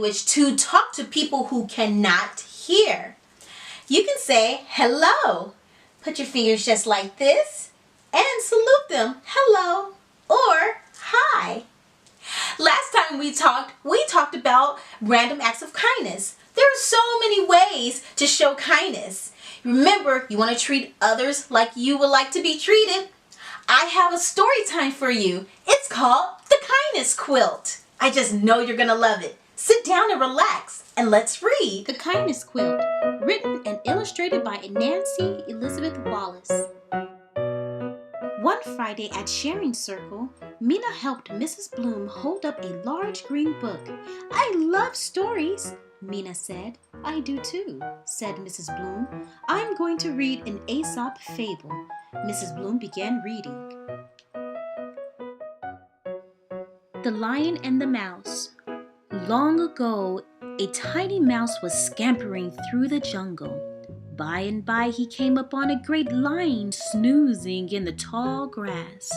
language to talk to people who cannot hear. You can say hello. Put your fingers just like this and salute them hello or hi. Last time we talked about random acts of kindness. There are so many ways to show kindness. Remember, you want to treat others like you would like to be treated. I have a story time for you. It's called The Kindness Quilt. I just know you're going to love it. Sit down and relax, and let's read. The Kindness Quilt, written and illustrated by Nancy Elizabeth Wallace. One Friday at Sharing Circle, Mina helped Mrs. Bloom hold up a large green book. "I love stories," Mina said. "I do too," said Mrs. Bloom. "I'm going to read an Aesop fable." Mrs. Bloom began reading. The Lion and the Mouse. Long ago, a tiny mouse was scampering through the jungle. By and by, he came upon a great lion snoozing in the tall grass.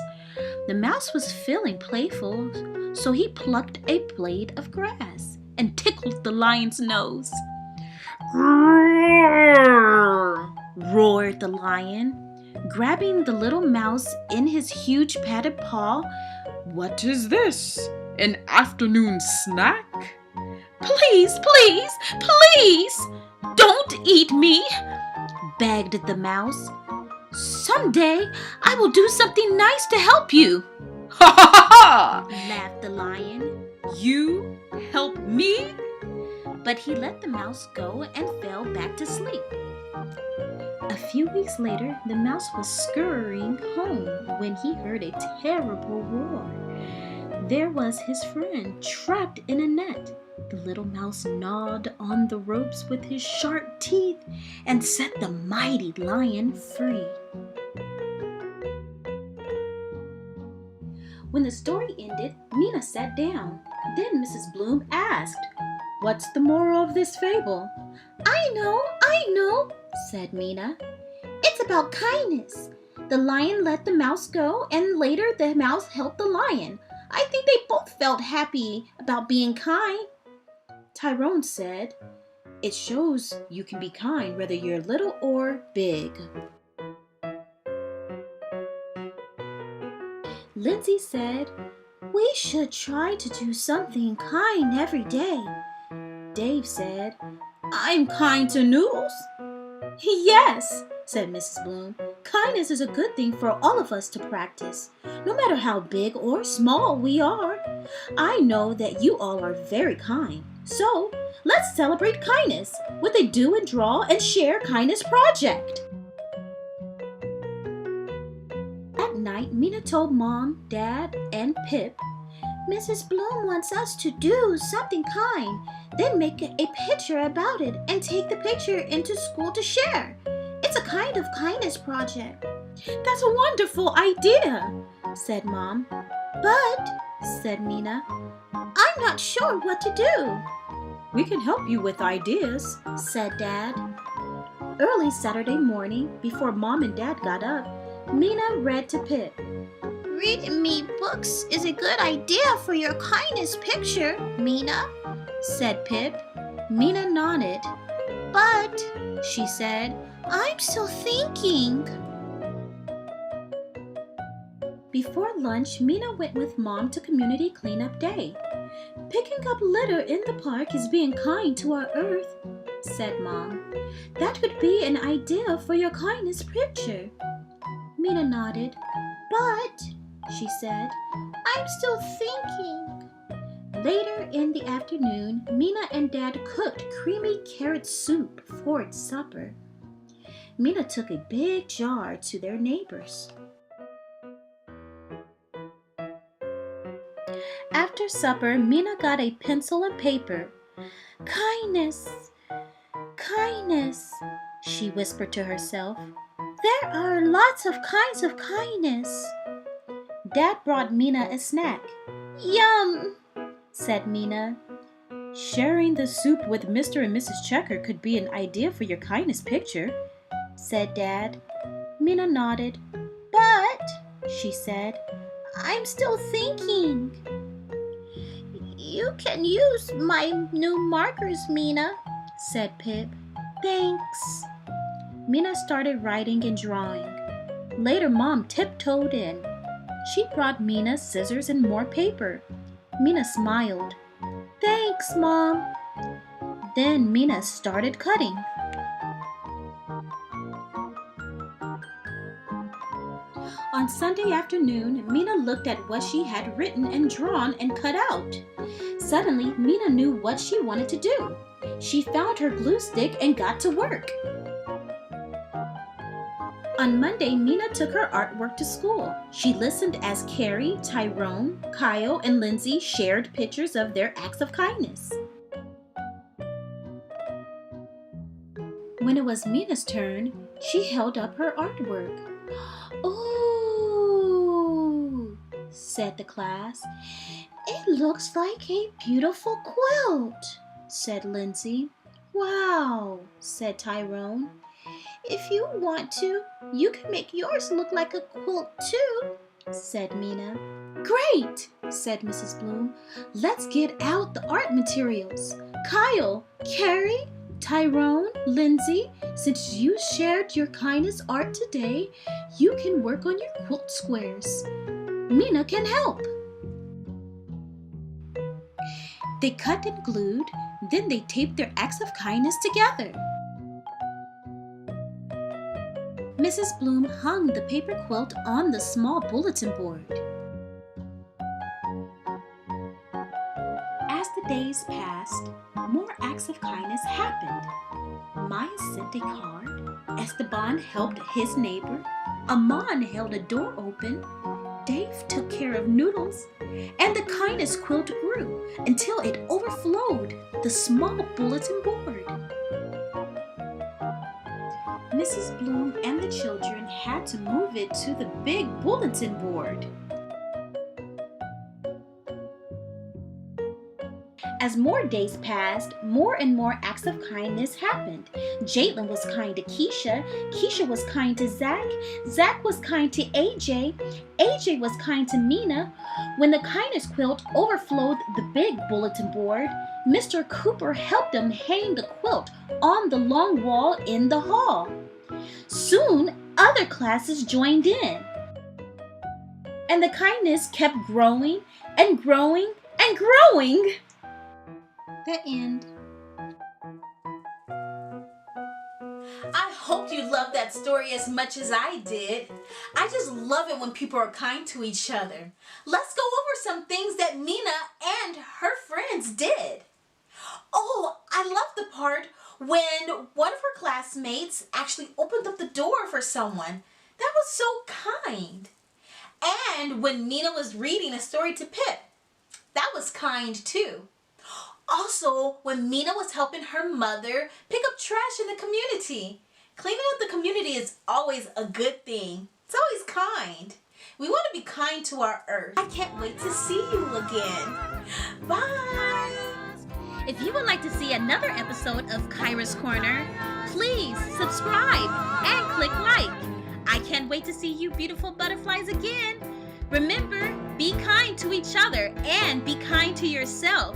The mouse was feeling playful, so he plucked a blade of grass and tickled the lion's nose. "Roar!" roared the lion, grabbing the little mouse in his huge padded paw. "What is this? An afternoon snack?" Please, please, please, don't eat me," begged the mouse. "Someday I will do something nice to help you," "Ha ha ha ha!" laughed the lion. "You help me?" But he let the mouse go and fell back to sleep. A few weeks later, the mouse was scurrying home when he heard a terrible roar. There was his friend trapped in a net. The little mouse gnawed on the ropes with his sharp teeth and set the mighty lion free. When the story ended, Mina sat down. Then Mrs. Bloom asked, "What's the moral of this fable?" I know, said Mina. "It's about kindness. The lion let the mouse go, and later the mouse helped the lion. I think they both felt happy about being kind." Tyrone said, "It shows you can be kind whether you're little or big." Lindsay said, "We should try to do something kind every day." Dave said, "I'm kind to Noodles." "Yes," said Mrs. Bloom. "Kindness is a good thing for all of us to practice, no matter how big or small we are. I know that you all are very kind. So, let's celebrate kindness with a do and draw and share kindness project." That night, Mina told Mom, Dad, and Pip, "Mrs. Bloom wants us to do something kind, then make a picture about it and take the picture into school to share. It's a kind of kindness project." "That's a wonderful idea," said Mom. "But," said Mina, "I'm not sure what to do." "We can help you with ideas," said Dad. Early Saturday morning, before Mom and Dad got up, Mina read to Pip. "Reading me books is a good idea for your kindness picture, Mina," said Pip. Mina nodded. "But," she said, "I'm still thinking." Before lunch, Mina went with Mom to Community Cleanup Day. "Picking up litter in the park is being kind to our earth," said Mom. "That could be an idea for your kindness picture." Mina nodded. "But," she said, "I'm still thinking." Later in the afternoon, Mina and Dad cooked creamy carrot soup for supper. Mina took a big jar to their neighbors. After supper, Mina got a pencil and paper. "Kindness, kindness," she whispered to herself. "There are lots of kinds of kindness." Dad brought Mina a snack. "Yum," said Mina. "Sharing the soup with Mr. and Mrs. Checker could be an idea for your kindness picture," said Dad. Mina nodded. "But," she said, "I'm still thinking." "You You can use my new markers, Mina, said Pip. Thanks. Mina started writing and drawing. Later, Mom tiptoed in. She brought Mina scissors and more paper. Mina smiled. Thanks, Mom. Then Mina started cutting. On Sunday afternoon, Mina looked at what she had written and drawn and cut out. Suddenly, Mina knew what she wanted to do. She found her glue stick and got to work. On Monday, Mina took her artwork to school. She listened as Carrie, Tyrone, Kyle, and Lindsay shared pictures of their acts of kindness. When it was Mina's turn, she held up her artwork. "Ooh," said the class. "It looks like a beautiful quilt," said Lindsay. "Wow," said Tyrone. "If you want to, you can make yours look like a quilt too," said Mina. "Great," said Mrs. Bloom. "Let's get out the art materials. Kyle, Carrie, Tyrone, Lindsay, since you shared your kindness art today, you can work on your quilt squares. Mina can help." They cut and glued, then they taped their acts of kindness together. Mrs. Bloom hung the paper quilt on the small bulletin board. As the days passed, more acts of kindness happened. Maya sent a card. Esteban helped his neighbor. Amon held a door open. Dave took care of Noodles. And the kindness quilt grew until it overflowed the small bulletin board. Mrs. Bloom and the children had to move it to the big bulletin board. As more days passed, more and more acts of kindness happened. Jalen was kind to Keisha. Keisha was kind to Zach. Zach was kind to AJ. AJ was kind to Mina. When the kindness quilt overflowed the big bulletin board, Mr. Cooper helped them hang the quilt on the long wall in the hall. Soon, other classes joined in. And the kindness kept growing and growing and growing. The end. I hope you loved that story as much as I did. I just love it when people are kind to each other. Let's go over some things that Mina and her friends did. Oh, I love the part when one of her classmates actually opened up the door for someone. That was so kind. And when Mina was reading a story to Pip, that was kind too. Also, when Mina was helping her mother pick up trash in the community. Cleaning up the community is always a good thing. It's always kind. We want to be kind to our earth. I can't wait to see you again. Bye! If you would like to see another episode of Kyra's Corner, please subscribe and click like. I can't wait to see you beautiful butterflies again. Remember, be kind to each other and be kind to yourself.